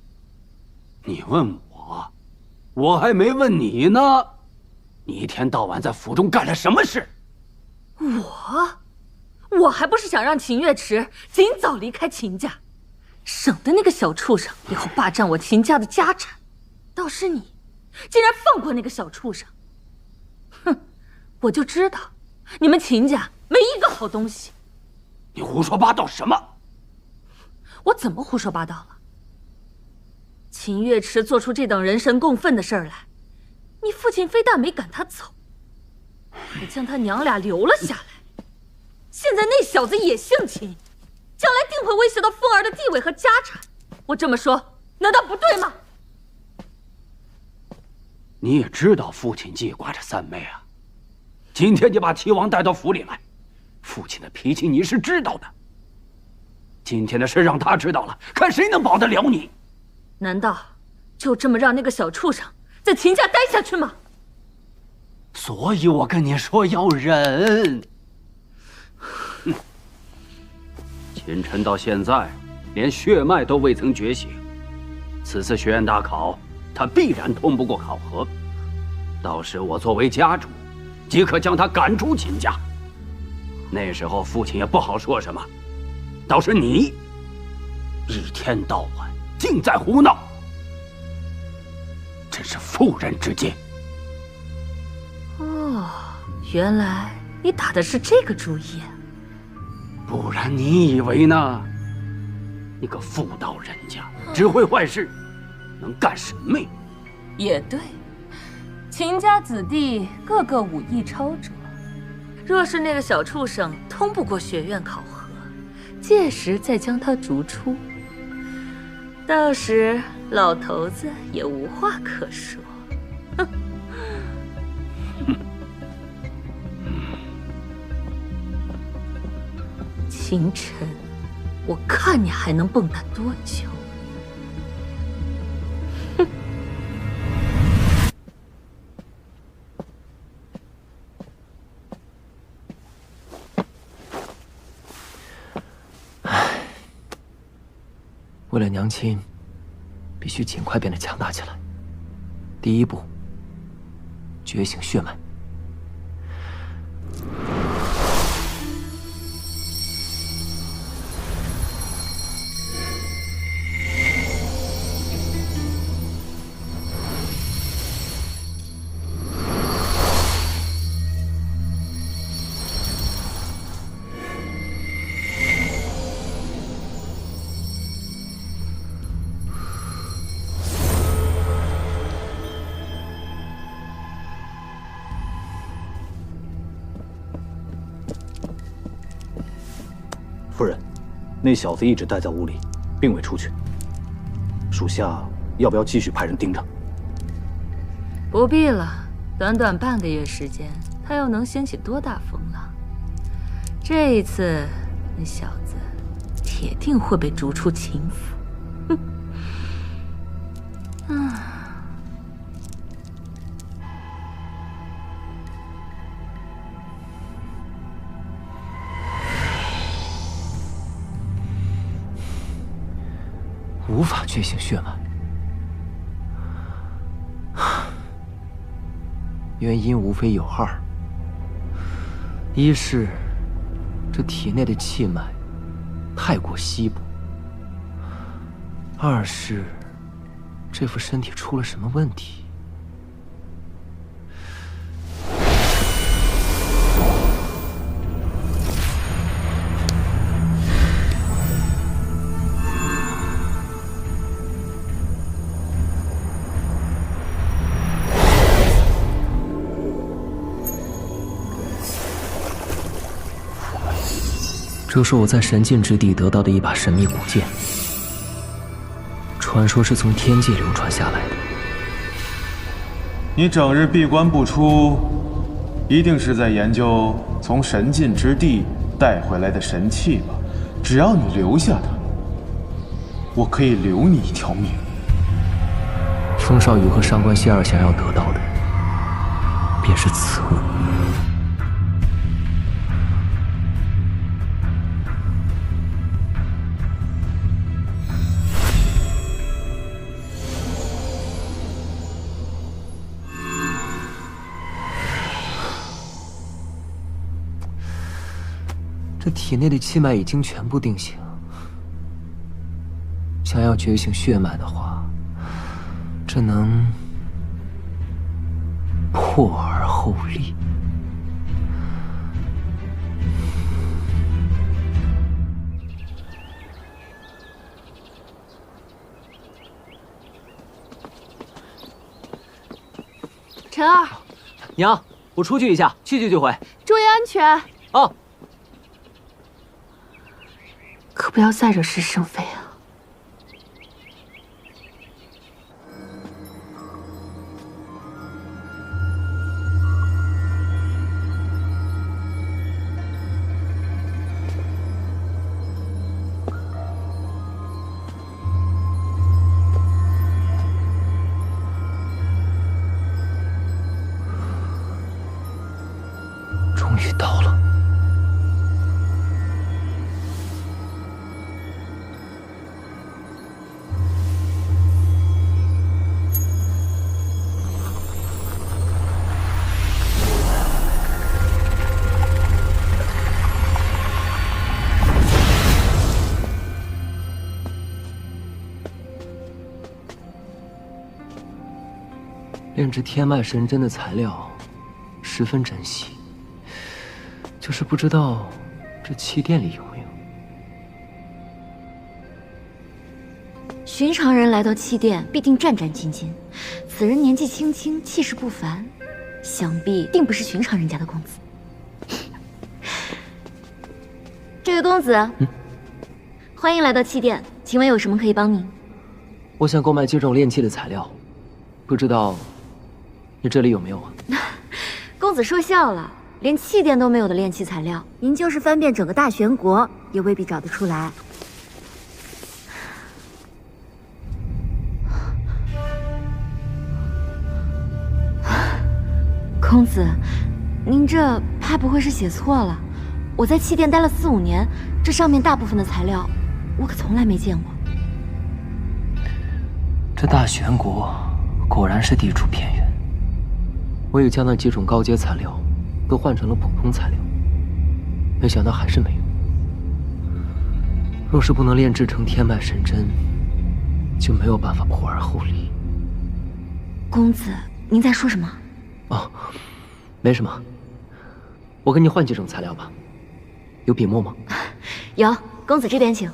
你问我，我还没问你呢。你一天到晚在府中干了什么事？我还不是想让秦月池尽早离开秦家，省得那个小畜生以后霸占我秦家的家产。倒是你，竟然放过那个小畜生！哼，我就知道你们秦家没一个好东西。你胡说八道什么？我怎么胡说八道了？秦月池做出这等人神共愤的事儿来，你父亲非但没赶他走，还将他娘俩留了下来。现在那小子也姓秦，将来定会威胁到凤儿的地位和家产。我这么说，难道不对吗？你也知道父亲记挂着三妹啊。今天你把齐王带到府里来，父亲的脾气你是知道的。今天的事让他知道了，看谁能保得了你。难道就这么让那个小畜生在秦家待下去吗？所以我跟你说要忍。秦晨到现在连血脉都未曾觉醒，此次学院大考他必然通不过考核，到时我作为家主即可将他赶出秦家。那时候父亲也不好说什么，倒是你一天到晚尽在胡闹，真是妇人之见。哦，原来你打的是这个主意。不然你以为呢？你个妇道人家，只会坏事，能干什么呀？也对，秦家子弟个个武艺超卓，若是那个小畜生通不过学院考核，届时再将他逐出，到时老头子也无话可说。哼！秦晨，我看你还能蹦跶多久？为了娘亲，必须尽快变得强大起来。第一步，觉醒血脉。夫人，那小子一直待在屋里，并未出去。属下要不要继续派人盯着？不必了，短短半个月时间，他又能掀起多大风浪？这一次，那小子铁定会被逐出秦府。哼！啊。无法觉醒血脉，原因无非有二：一是这体内的气脉太过稀薄；二是这副身体出了什么问题。这是我在神境之地得到的一把神秘古剑，传说是从天界流传下来的。你整日闭关不出，一定是在研究从神境之地带回来的神器吧？只要你留下它，我可以留你一条命。风少羽和上官希儿想要得到的，便是此物。这体内的气脉已经全部定型，想要觉醒血脉的话，只能破而后立。陈儿，娘，我出去一下，去去就回。注意安全。啊。可不要再惹是生非啊！终于到了。炼制天脉神针的材料十分珍惜，就是不知道这气殿里有没有。寻常人来到气殿，必定战战兢兢。此人年纪轻轻，气势不凡，想必定不是寻常人家的公子。这位公子，欢迎来到气殿，请问有什么可以帮您？我想购买几种炼器的材料，不知道你这里有没有啊？公子说笑了，连气殿都没有的炼器材料，您就是翻遍整个大玄国，也未必找得出来。公子，您这怕不会是写错了？我在气殿待了4、5年，这上面大部分的材料，我可从来没见过。这大玄国果然是地处偏远，我也将那几种高阶材料都换成了普通材料，没想到还是没用。若是不能炼制成天脉神针，就没有办法破而后立。公子，您在说什么？哦，没什么。我跟你换几种材料吧。有笔墨吗？有，公子这边请。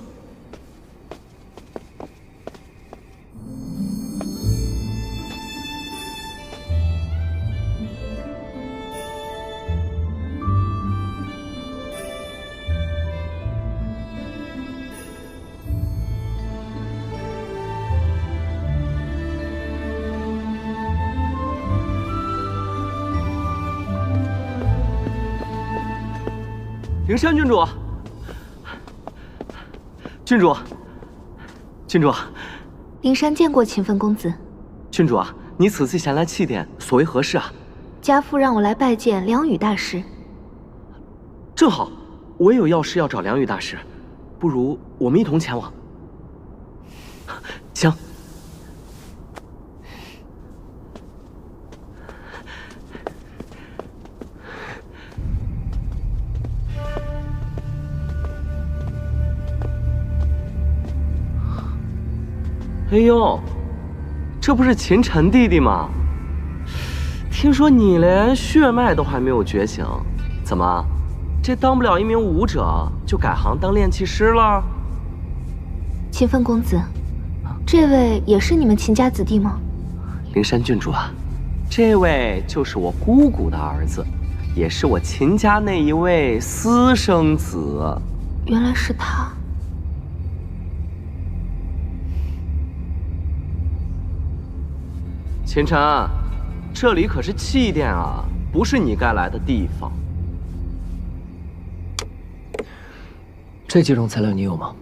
灵山郡主，郡主，郡主，灵山见过秦奋公子。郡主啊，你此次前来气殿，所为何事啊？家父让我来拜见梁羽大师。正好，我也有要事要找梁羽大师，不如我们一同前往。行。哎呦，这不是秦晨弟弟吗？听说你连血脉都还没有觉醒，怎么，这当不了一名武者就改行当炼器师了？秦奋公子，这位也是你们秦家子弟吗？灵山郡主啊，这位就是我姑姑的儿子，也是我秦家那一位私生子。原来是他。秦晨，这里可是气殿啊，不是你该来的地方。这几种材料你有吗？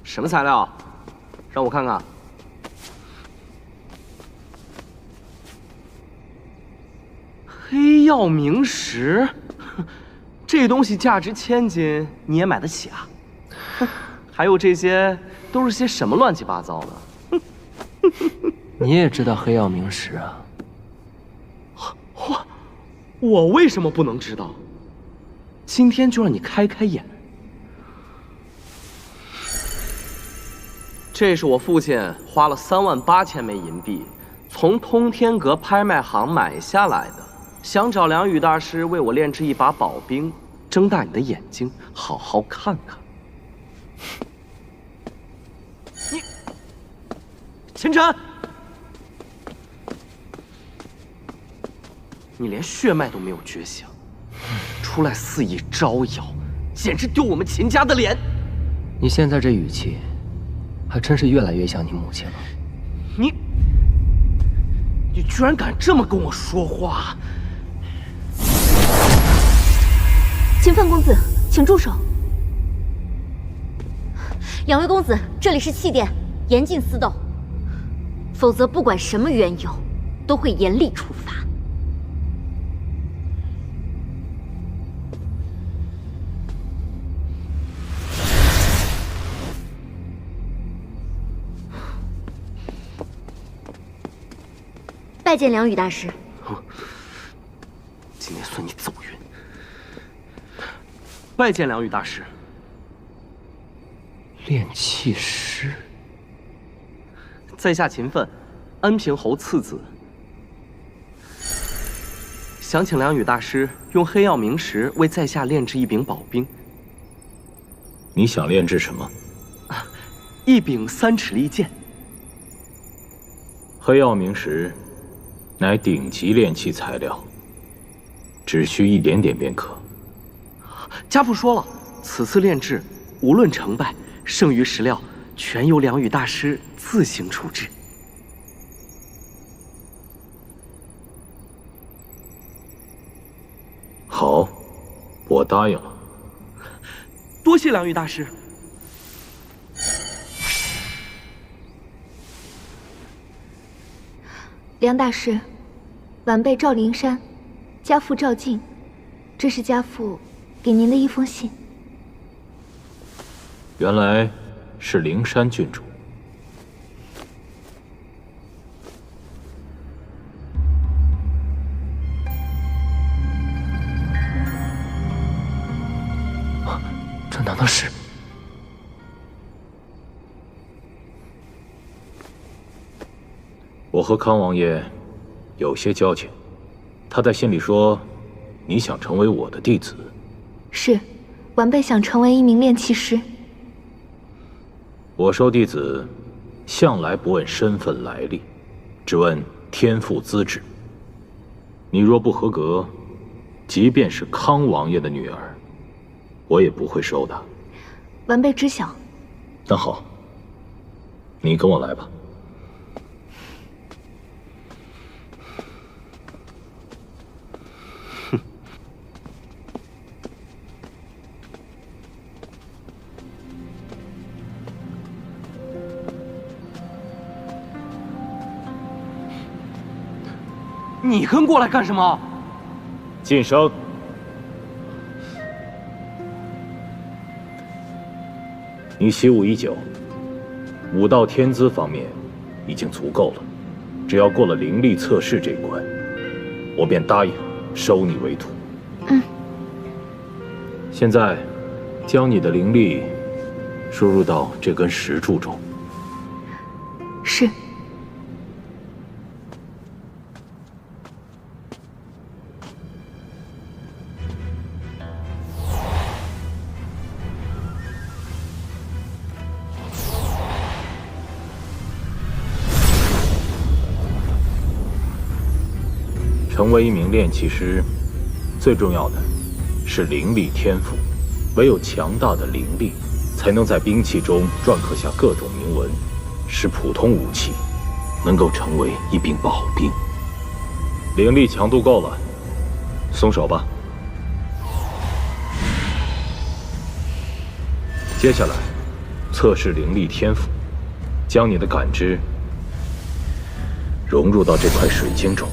什么材料？让我看看。黑曜冥石，这东西价值1000金，你也买得起啊？还有这些都是些什么乱七八糟的？你也知道黑曜冥石啊？我为什么不能知道？今天就让你开开眼。这是我父亲花了38000枚银币，从通天阁拍卖行买下来的，想找梁羽大师为我炼制一把宝兵，睁大你的眼睛，好好看看。秦晨，你连血脉都没有觉醒，出来肆意招摇，简直丢我们秦家的脸！你现在这语气，还真是越来越像你母亲了。你居然敢这么跟我说话！秦范公子，请住手。两位公子，这里是气殿，严禁私斗，否则不管什么缘由，都会严厉处罚。拜见梁羽大师。今天算你走运。拜见梁羽大师。炼气师，在下秦奋，安平侯次子，想请梁羽大师用黑曜冥石为在下炼制一柄宝兵。你想炼制什么？一柄3尺利剑。黑曜冥石乃顶级炼器材料，只需一点点便可。家父说了，此次炼制无论成败，剩余石料全由梁羽大师自行处置。好，我答应了。多谢梁羽大师。梁大师，晚辈赵灵山，家父赵静，这是家父给您的一封信。原来是灵山郡主。这难道是？我和康王爷有些交情，他在信里说，你想成为我的弟子。是，晚辈想成为一名炼气师。我收弟子，向来不问身份来历，只问天赋资质。你若不合格，即便是康王爷的女儿，我也不会收的。晚辈知晓。那好，你跟我来吧。你跟过来干什么？晋升。你习武已久，武道天资方面已经足够了，只要过了灵力测试这一关，我便答应收你为徒。现在，将你的灵力输入到这根石柱中。是。成为一名炼气师，最重要的是灵力天赋。唯有强大的灵力，才能在兵器中篆刻下各种铭文，使普通武器能够成为一柄宝兵。灵力强度够了，松手吧。接下来，测试灵力天赋，将你的感知融入到这块水晶中。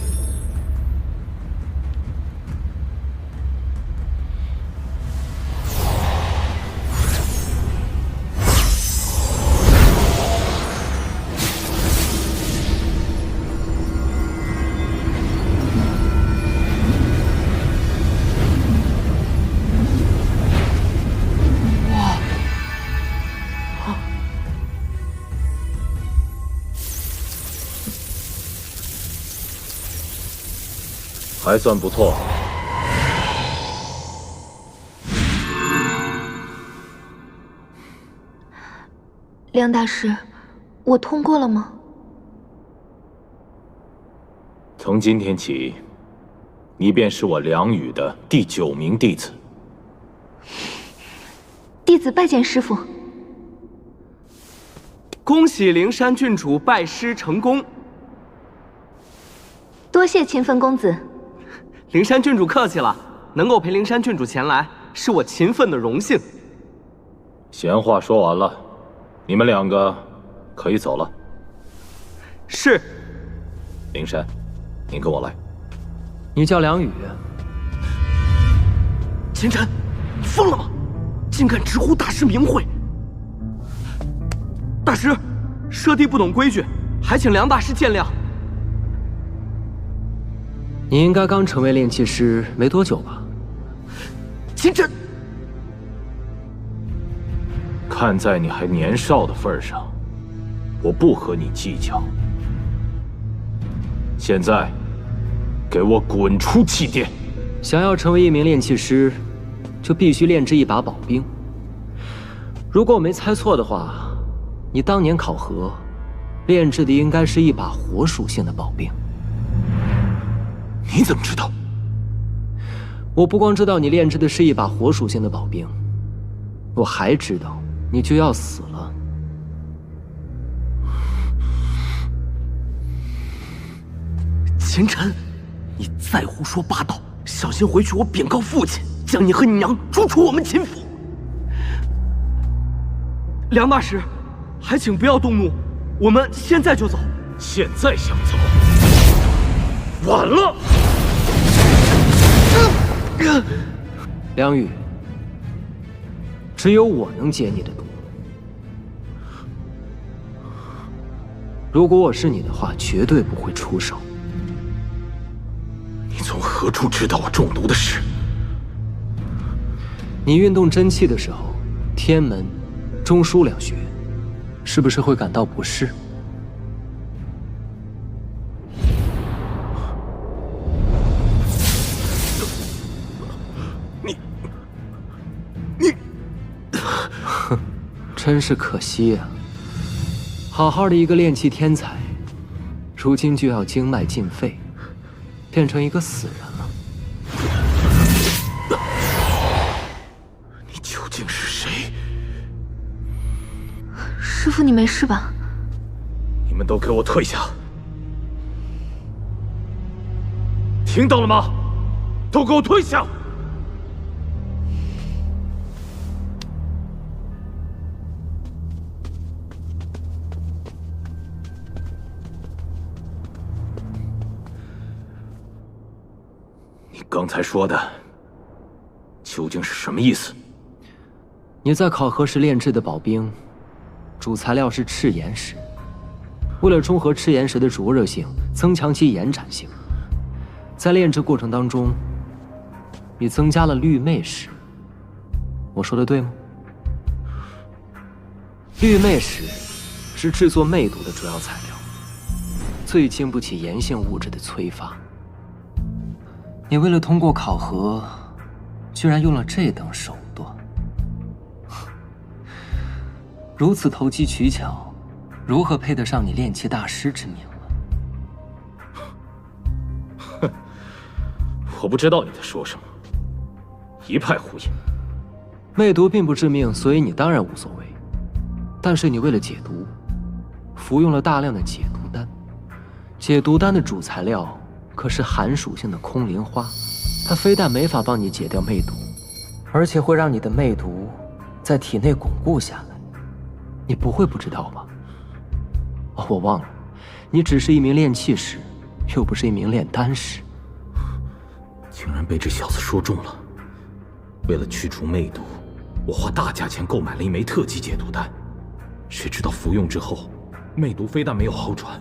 还算不错。梁大师，我通过了吗？从今天起，你便是我梁宇的第9名弟子。弟子拜见师父。恭喜灵山郡主拜师成功。多谢秦分公子。灵山郡主客气了，能够陪灵山郡主前来，是我秦分的荣幸。闲话说完了，你们2个可以走了。是。灵山，你跟我来。你叫梁宇。秦晨，你疯了吗？竟敢直呼大师名讳！大师，舍弟不懂规矩，还请梁大师见谅。你应该刚成为炼气师没多久吧？秦晨，看在你还年少的份上，我不和你计较。现在，给我滚出气殿！想要成为一名炼气师，就必须炼制一把宝兵。如果我没猜错的话，你当年考核炼制的应该是一把火属性的宝兵。你怎么知道？我不光知道你炼制的是一把火属性的宝兵，我还知道你就要死了。秦晨，你再胡说八道，小心回去我禀告父亲，将你和你娘逐出我们秦府。梁大师，还请不要动怒，我们现在就走。现在想走，晚了。梁宇，只有我能解你的毒。如果我是你的话，绝对不会出手。你从何处知道我中毒的事？你运动真气的时候，天门、中枢2穴，是不是会感到不适？哼，真是可惜呀！好好的一个炼气天才，如今就要经脉尽废，变成一个死人了。你究竟是谁？师父，你没事吧？你们都给我退下！听到了吗？都给我退下！你刚才说的究竟是什么意思？你在考核时炼制的宝兵，主材料是赤岩石。为了中和赤岩石的灼热性，增强其延展性，在炼制过程当中，你增加了绿魅石。我说的对吗？绿魅石是制作魅毒的主要材料，最经不起炎性物质的催发。你为了通过考核，居然用了这等手段，如此投机取巧，如何配得上你炼气大师之名了？哼，我不知道你在说什么，一派胡言。魅毒并不致命，所以你当然无所谓。但是你为了解毒，服用了大量的解毒丹。解毒丹的主材料可是寒属性的空灵花，它非但没法帮你解掉魅毒，而且会让你的魅毒在体内巩固下来。你不会不知道吧？哦，我忘了，你只是一名炼气师，又不是一名炼丹师。竟然被这小子说中了。为了驱除魅毒，我花大价钱购买了一枚特级解毒丹，谁知道服用之后，魅毒非但没有好转，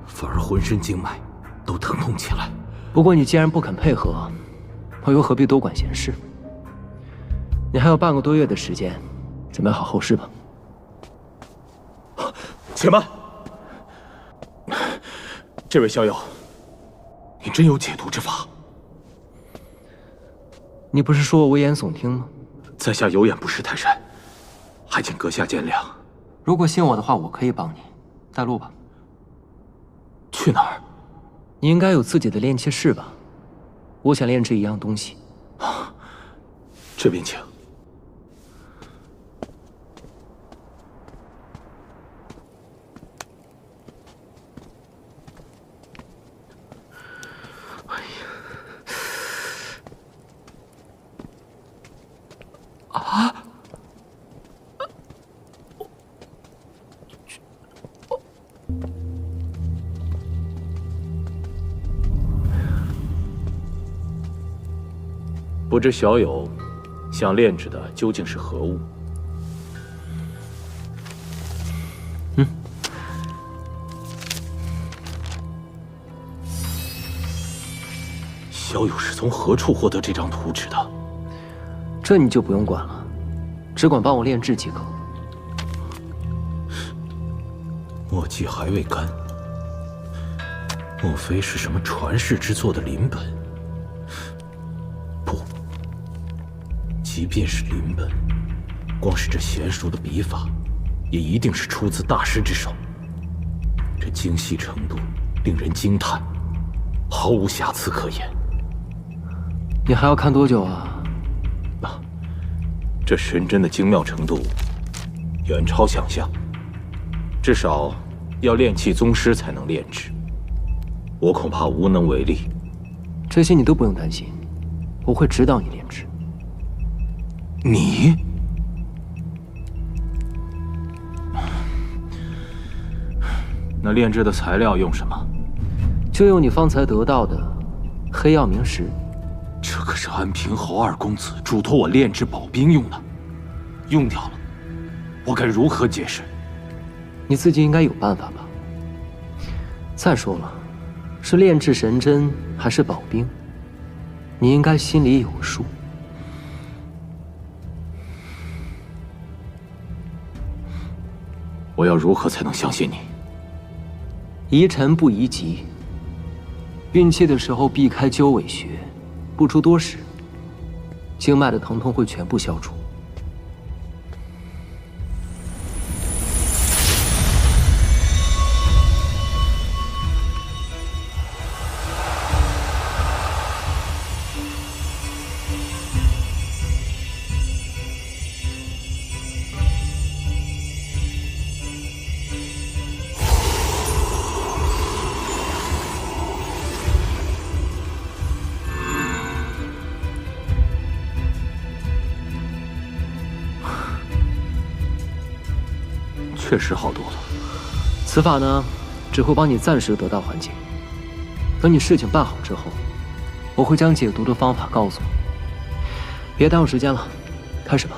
反而浑身经脉都疼痛起来。不过你既然不肯配合，我又何必多管闲事？你还有半个多月的时间，准备好后事吧。且慢，这位逍遥，你真有解毒之法？你不是说我危言耸听吗？在下有眼不识泰山，还请阁下见谅。如果信我的话，我可以帮你。带路吧。去哪儿？你应该有自己的炼器室吧？我想炼制一样东西。这边请。啊！不知小友想炼制的究竟是何物？小友是从何处获得这张图纸的？这你就不用管了，只管帮我炼制即可。墨迹还未干，莫非是什么传世之作的临本？不，即便是临本，光是这娴熟的笔法，也一定是出自大师之手。这精细程度令人惊叹，毫无瑕疵可言。你还要看多久啊？这神针的精妙程度远超想象，至少要炼器宗师才能炼制，我恐怕无能为力。这些你都不用担心，我会指导你炼制。你？那炼制的材料用什么？就用你方才得到的黑曜冥石。这可是安平侯二公子嘱托我炼制宝兵用的，用掉了，我该如何解释？你自己应该有办法吧？再说了，是炼制神针还是宝兵，你应该心里有数。我要如何才能相信你？宜晨不宜急，运气的时候避开鸠尾穴，不出多时，经脉的疼痛会全部消除。确实好多了。此法呢，只会帮你暂时得到缓解。等你事情办好之后，我会将解毒的方法告诉你。别耽误时间了，开始吧。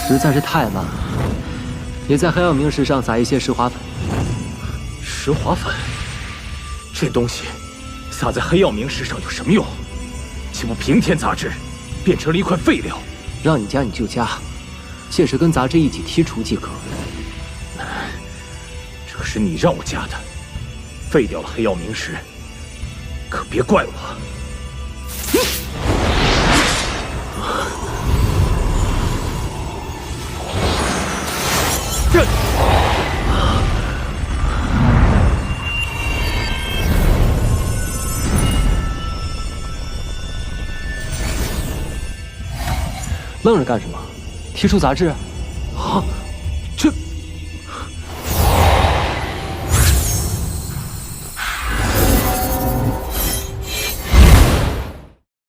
实在是太慢了。你在黑曜冥石上撒一些石华粉。石华粉？这东西撒在黑曜冥石上有什么用？岂不平添杂质，变成了一块废料？让你加你就加，届时跟杂质一起剔除即可。这是你让我加的，废掉了黑曜冥石，可别怪我。这愣着干什么？剔除杂质？啊，这。